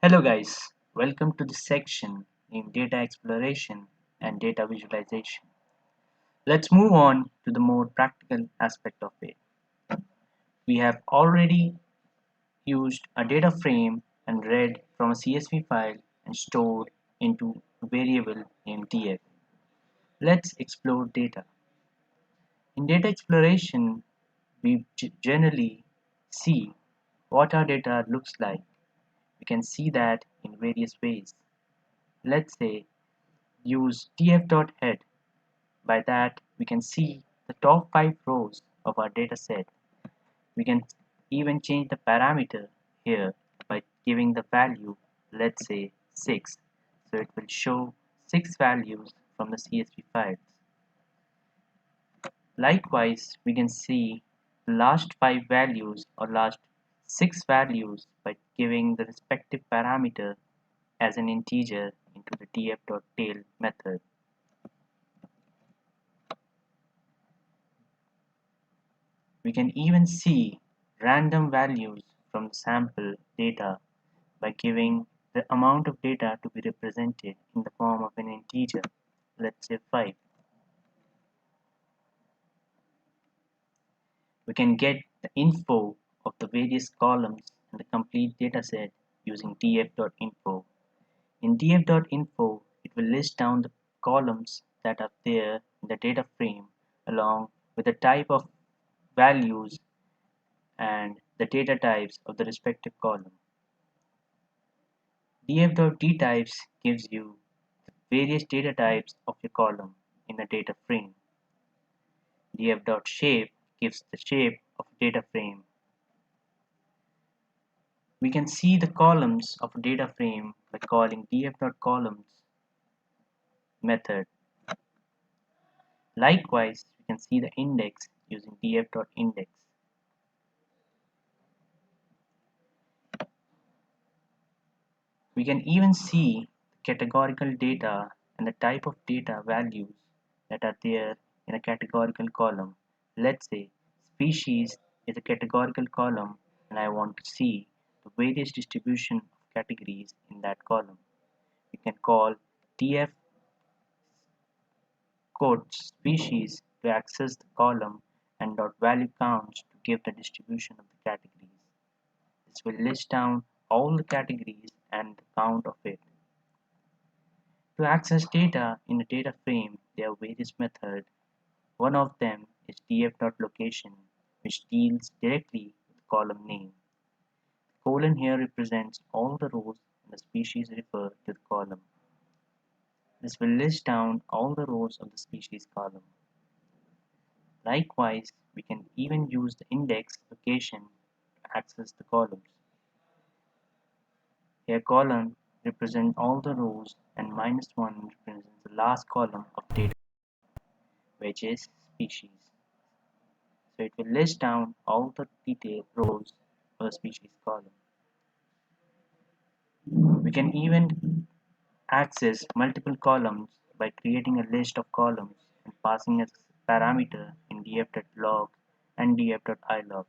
Hello guys, welcome to this section in data exploration and data visualization. Let's move on to the more practical aspect of it. We have already used a data frame and read from a CSV file and stored into a variable named df. Let's explore data. In data exploration, we generally see what our data looks like. We can see that in various ways. Let's say use df.head. By that, we can see the top 5 rows of our dataset. We can even change the parameter here by giving the value, let's say 6. So it will show 6 values from the CSV files. Likewise, we can see the last 5 values or last 6 values by giving the respective parameter as an integer into the df.tail method. We can even see random values from sample data by giving the amount of data to be represented in the form of an integer, let's say 5. We can get the info of the various columns in the complete dataset using df.info. In df.info, it will list down the columns that are there in the data frame along with the type of values and the data types of the respective column. df.dtypes gives you the various data types of your column in a data frame. df.shape gives the shape of a data frame. We can see the columns of a data frame by calling df.columns method. Likewise, we can see the index using df.index. We can even see the categorical data and the type of data values that are there in a categorical column. Let's say species is a categorical column and I want to see the various distribution of categories in that column. We can call df code species to access the column and dot value counts to give the distribution of the categories. This will list down all the categories and the count of it. To access data in a data frame, there are various methods. One of them is df.location, which deals directly with the column name. The colon here represents all the rows and the species refer to the column. This will list down all the rows of the species column. Likewise, we can even use the index location to access the columns. Here column represents all the rows and -1 represents the last column of data, which is species. So it will list down all the detailed rows for the species column. We can even access multiple columns by creating a list of columns and passing a parameter in df.log and df.ilog.